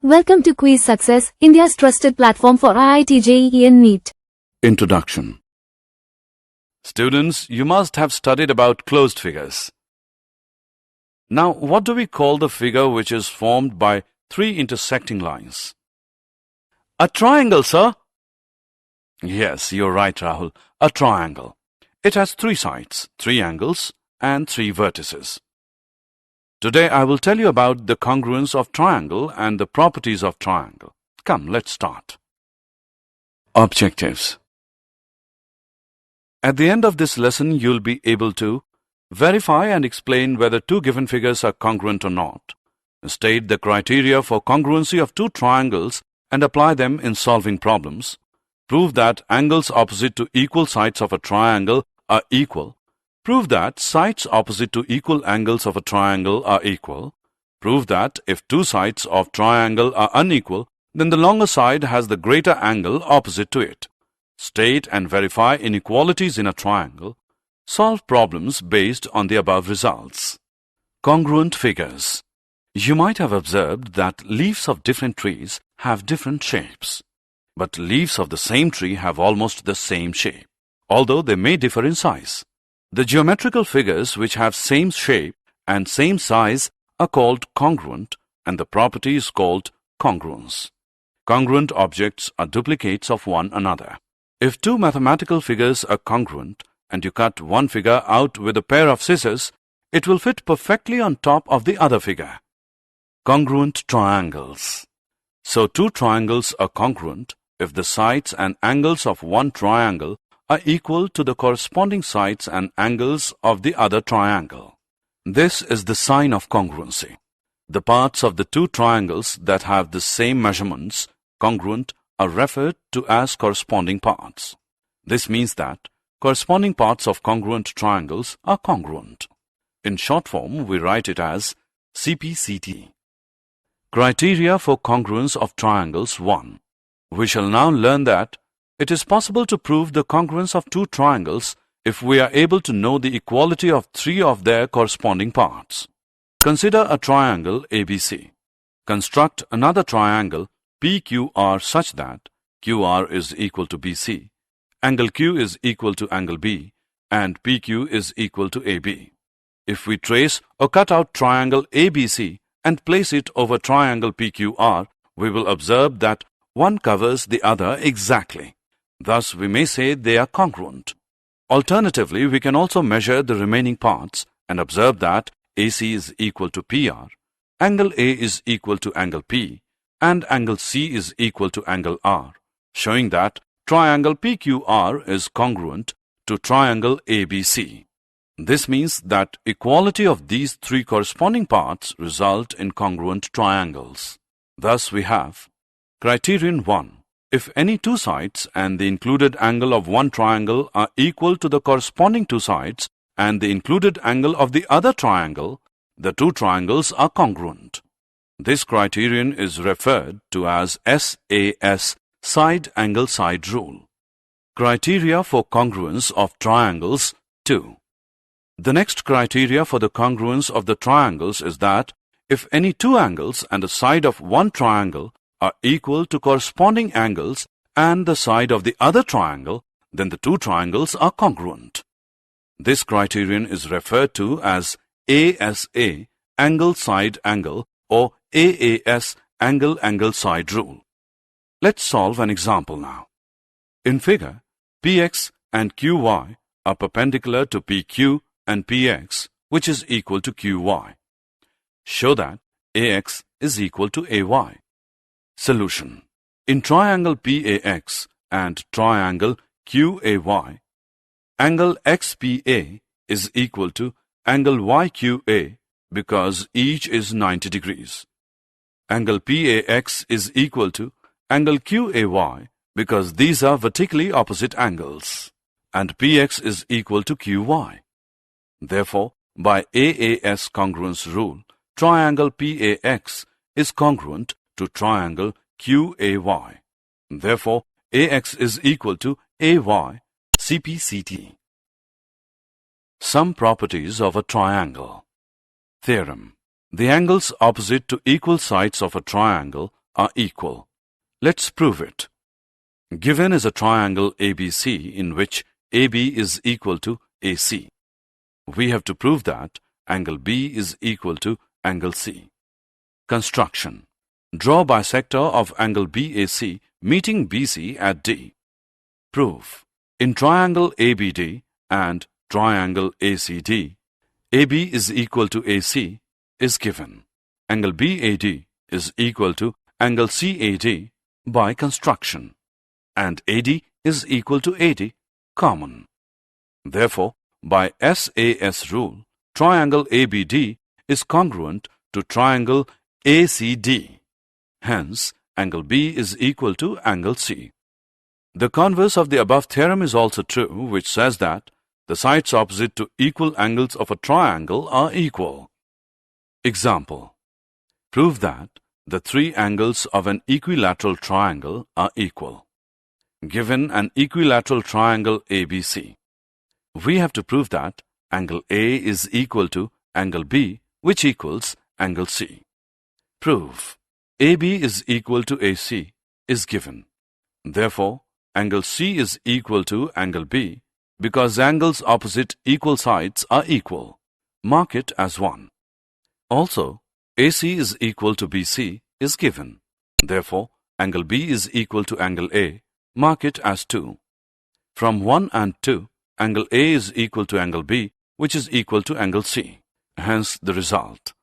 Welcome to Kwiiz Success, India's trusted platform for IIT-JEE and NEET. Introduction. Students, you must have studied about closed figures. Now, what do we call the figure which is formed by three intersecting lines? A triangle, sir. Yes, you're right, Rahul. A triangle. It has three sides, three angles, and three vertices. Today I will tell you about the congruence of triangle and the properties of triangle. Come, let's start. Objectives. At the end of this lesson, you'll be able to verify and explain whether two given figures are congruent or not, state the criteria for congruency of two triangles and apply them in solving problems, prove that angles opposite to equal sides of a triangle are equal, prove that sides opposite to equal angles of a triangle are equal, prove that if two sides of triangle are unequal, then the longer side has the greater angle opposite to it, state and verify inequalities in a triangle, solve problems based on the above results. Congruent figures. You might have observed that leaves of different trees have different shapes, but leaves of the same tree have almost the same shape, although they may differ in size. The geometrical figures which have same shape and same size are called congruent, and the property is called congruence. Congruent objects are duplicates of one another. If two mathematical figures are congruent and you cut one figure out with a pair of scissors, it will fit perfectly on top of the other figure. Congruent triangles. So two triangles are congruent if the sides and angles of one triangle are equal to the corresponding sides and angles of the other triangle. This is the sign of congruency. The parts of the two triangles that have the same measurements, congruent, are referred to as corresponding parts. This means that corresponding parts of congruent triangles are congruent. In short form, we write it as CPCT. Criteria for congruence of triangles 1. We shall now learn that it is possible to prove the congruence of two triangles if we are able to know the equality of three of their corresponding parts. Consider a triangle ABC. Construct another triangle PQR such that QR is equal to BC, angle Q is equal to angle B, and PQ is equal to AB. If we trace or cut out triangle ABC and place it over triangle PQR, we will observe that one covers the other exactly. Thus, we may say they are congruent. Alternatively, we can also measure the remaining parts and observe that AC is equal to PR, angle A is equal to angle P, and angle C is equal to angle R, showing that triangle PQR is congruent to triangle ABC. This means that equality of these three corresponding parts result in congruent triangles. Thus, we have Criterion 1. If any two sides and the included angle of one triangle are equal to the corresponding two sides and the included angle of the other triangle, the two triangles are congruent. This criterion is referred to as SAS, side angle side rule. Criteria for congruence of triangles 2. The next criteria for the congruence of the triangles is that if any two angles and the side of one triangle are equal to corresponding angles and the side of the other triangle, then the two triangles are congruent. This criterion is referred to as ASA, angle side angle, or AAS, angle angle side rule. Let's solve an example now. In figure, PX and QY are perpendicular to PQ and PX, which is equal to QY. Show that AX is equal to AY. Solution. In triangle PAX and triangle QAY, angle XPA is equal to angle YQA because each is 90 degrees. Angle PAX is equal to angle QAY because these are vertically opposite angles, and PX is equal to QY. Therefore, by AAS congruence rule, triangle PAX is congruent to triangle QAY. Therefore, AX is equal to AY, CPCT. Some properties of a triangle. Theorem. The angles opposite to equal sides of a triangle are equal. Let's prove it. Given is a triangle ABC in which AB is equal to AC. We have to prove that angle B is equal to angle C. Construction. Draw bisector of angle BAC meeting BC at D. Proof. In triangle ABD and triangle ACD, AB is equal to AC is given. Angle BAD is equal to angle CAD by construction, and AD is equal to AD common. Therefore, by SAS rule, triangle ABD is congruent to triangle ACD. Hence, angle B is equal to angle C. The converse of the above theorem is also true, which says that the sides opposite to equal angles of a triangle are equal. Example. Prove that the three angles of an equilateral triangle are equal. Given an equilateral triangle ABC, we have to prove that angle A is equal to angle B, which equals angle C. Prove. AB is equal to AC is given. Therefore, angle C is equal to angle B because angles opposite equal sides are equal. Mark it as 1. Also, AC is equal to BC is given. Therefore, angle B is equal to angle A. Mark it as 2. From 1 and 2, angle A is equal to angle B, which is equal to angle C. Hence, the result.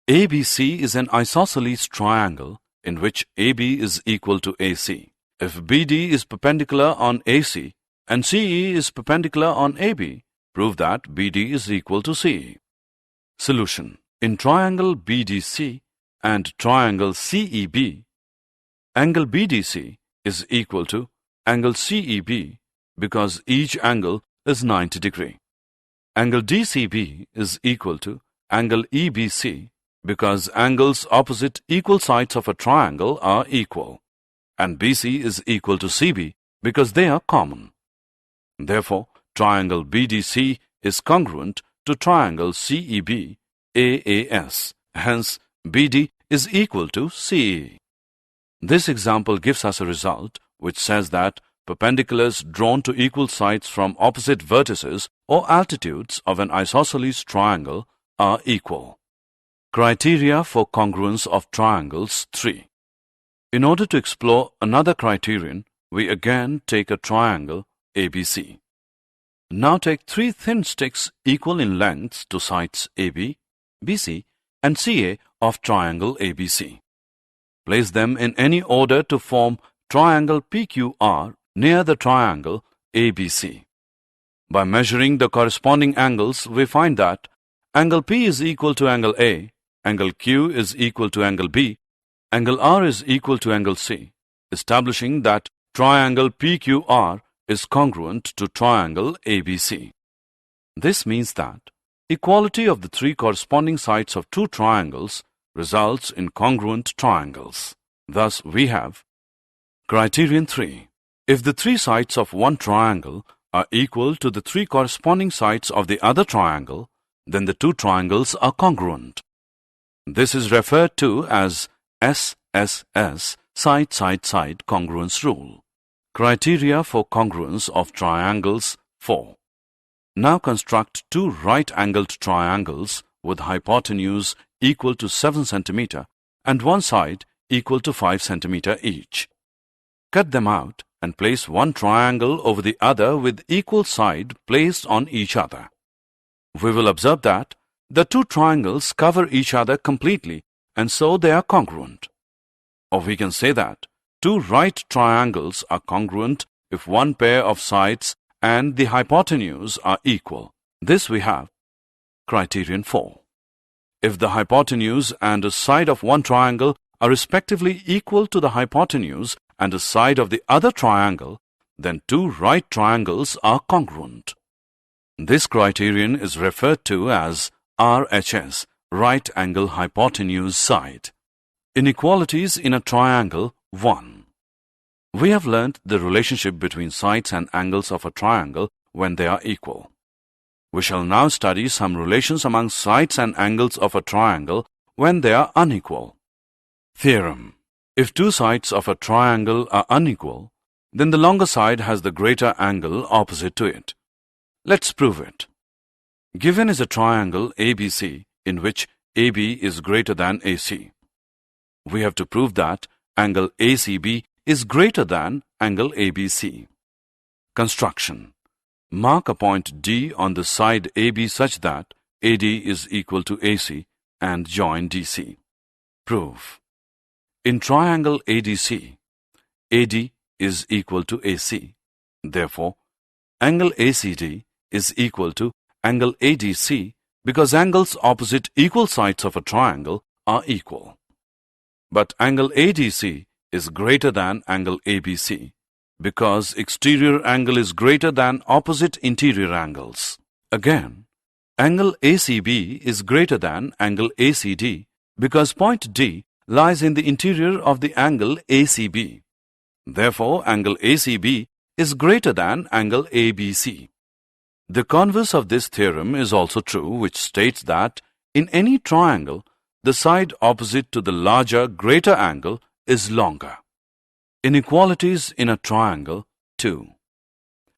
ABC is an isosceles triangle in which AB is equal to AC. If BD is perpendicular on AC and CE is perpendicular on AB, prove that BD is equal to CE. Solution. In triangle BDC and triangle CEB, angle BDC is equal to angle CEB because each angle is 90 degrees. Angle DCB is equal to angle EBC because angles opposite equal sides of a triangle are equal, and BC is equal to CB because they are common. Therefore, triangle BDC is congruent to triangle CEB AAS. Hence, BD is equal to CE. This example gives us a result which says that perpendiculars drawn to equal sides from opposite vertices or altitudes of an isosceles triangle are equal. Criteria for congruence of triangles 3. In order to explore another criterion, we again take a triangle ABC. Now take 3 thin sticks equal in lengths to sides AB, BC and CA of triangle ABC. Place them in any order to form triangle PQR near the triangle ABC. By measuring the corresponding angles, we find that angle P is equal to angle A, angle Q is equal to angle B, angle R is equal to angle C, establishing that triangle PQR is congruent to triangle ABC. This means that equality of the 3 corresponding sides of 2 triangles results in congruent triangles. Thus, we have Criterion 3. If the 3 sides of one triangle are equal to the 3 corresponding sides of the other triangle, then the 2 triangles are congruent. This is referred to as SSS, side-side-side congruence rule. Criteria for congruence of triangles 4. Now construct 2 right-angled triangles with hypotenuse equal to 7 cm and one side equal to 5 cm each. Cut them out and place one triangle over the other with equal side placed on each other. We will observe that the 2 triangles cover each other completely and so they are congruent. Or we can say that 2 right triangles are congruent if one pair of sides and the hypotenuse are equal. This we have. Criterion 4. If the hypotenuse and a side of one triangle are respectively equal to the hypotenuse and a side of the other triangle, then 2 right triangles are congruent. This criterion is referred to as RHS, right angle hypotenuse side. Inequalities in a triangle 1. We have learnt the relationship between sides and angles of a triangle when they are equal. We shall now study some relations among sides and angles of a triangle when they are unequal. Theorem. If two sides of a triangle are unequal, then the longer side has the greater angle opposite to it. Let's prove it. Given is a triangle ABC in which AB is greater than AC. We have to prove that angle ACB is greater than angle ABC. Construction. Mark a point D on the side AB such that AD is equal to AC and join DC. Prove. In triangle ADC, AD is equal to AC. Therefore, angle ACD is equal to angle ADC because angles opposite equal sides of a triangle are equal. But angle ADC is greater than angle ABC because exterior angle is greater than opposite interior angles. Again, angle ACB is greater than angle ACD because point D lies in the interior of the angle ACB. Therefore, angle ACB is greater than angle ABC. The converse of this theorem is also true, which states that in any triangle, the side opposite to the larger, greater angle is longer. Inequalities in a triangle 2.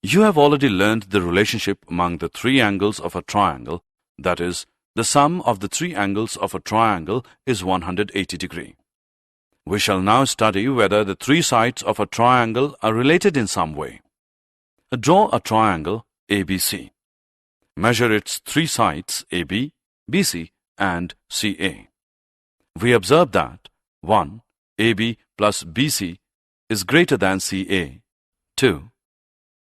You have already learned the relationship among the three angles of a triangle, that is, the sum of the three angles of a triangle is 180 degrees. We shall now study whether the three sides of a triangle are related in some way. Draw a triangle ABC. Measure its three sides AB, BC and CA. We observe that 1. AB plus BC is greater than CA. 2.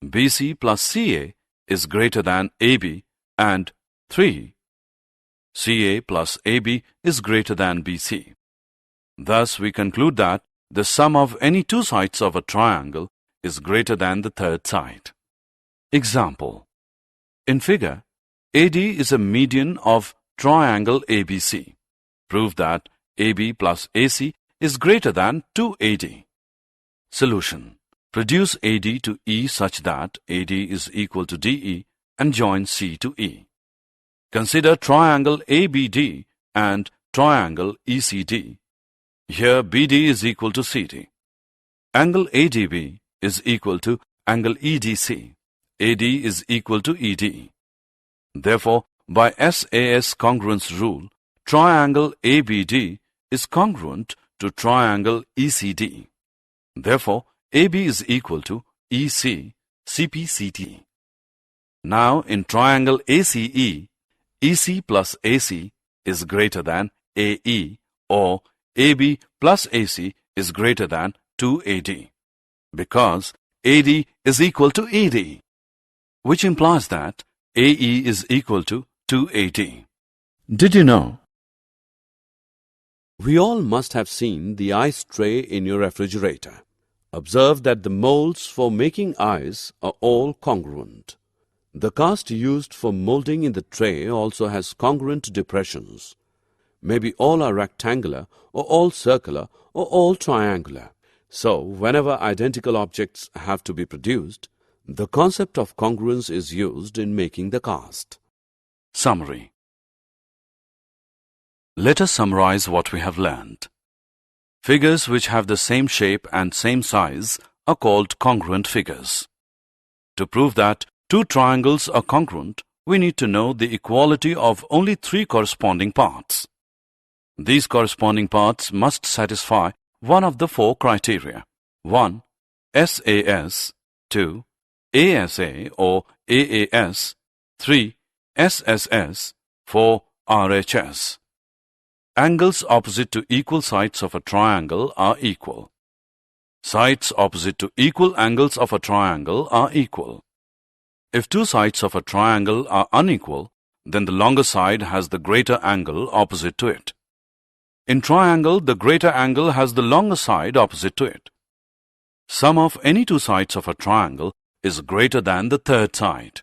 BC plus CA is greater than AB. And 3. CA plus AB is greater than BC. Thus, we conclude that the sum of any two sides of a triangle is greater than the third side. Example. In figure, AD is a median of triangle ABC. Prove that AB plus AC is greater than 2AD. Solution. Reduce AD to E such that AD is equal to DE and join C to E. Consider triangle ABD and triangle ECD. Here BD is equal to CD. Angle ADB is equal to angle EDC. AD is equal to ED. Therefore, by SAS congruence rule, triangle ABD is congruent to triangle ECD. Therefore, AB is equal to EC CPCT. Now, in triangle ACE, EC plus AC is greater than AE, or AB plus AC is greater than 2AD, because AD is equal to ED, which implies that AE is equal to 2AD. Did you know? We all must have seen the ice tray in your refrigerator. Observe that the molds for making ice are all congruent. The cast used for molding in the tray also has congruent depressions. Maybe all are rectangular, or all circular, or all triangular. So, whenever identical objects have to be produced, the concept of congruence is used in making the cast. Summary. Let us summarize what we have learned. Figures which have the same shape and same size are called congruent figures. To prove that two triangles are congruent, we need to know the equality of only three corresponding parts. These corresponding parts must satisfy one of the four criteria. 1. SAS. 2. ASA or AAS. 3. SSS. 4. RHS. Angles opposite to equal sides of a triangle are equal. Sides opposite to equal angles of a triangle are equal. If two sides of a triangle are unequal, then the longer side has the greater angle opposite to it. In triangle, the greater angle has the longer side opposite to it. Sum of any two sides of a triangle is greater than the third side.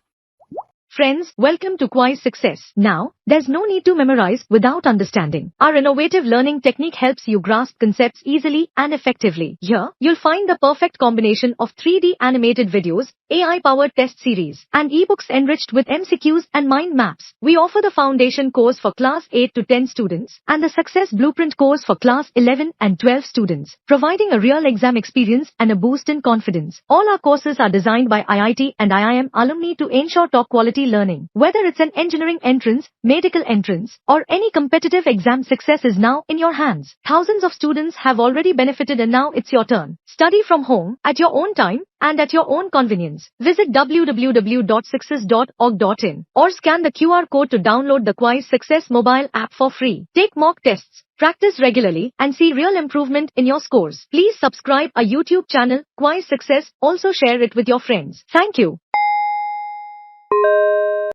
Friends, welcome to Kwiiz Success. Now, There's no need to memorize without understanding. Our innovative learning technique helps you grasp concepts easily and effectively. Here, you'll find the perfect combination of 3D animated videos, AI-powered test series, and ebooks enriched with MCQs and mind maps. We offer the Foundation course for Class 8 to 10 students and the Success Blueprint course for Class 11 and 12 students, providing a real exam experience and a boost in confidence. All our courses are designed by IIT and IIM alumni to ensure top-quality learning. Whether it's an engineering entrance, medical entrance, or any competitive exam, success is now in your hands. Thousands of students have already benefited and now it's your turn. Study from home, at your own time, and at your own convenience. Visit www.success.org.in or scan the QR code to download the Kwiiz Success mobile app for free. Take mock tests, practice regularly, and see real improvement in your scores. Please subscribe our YouTube channel, Kwiiz Success. Also share it with your friends. Thank you.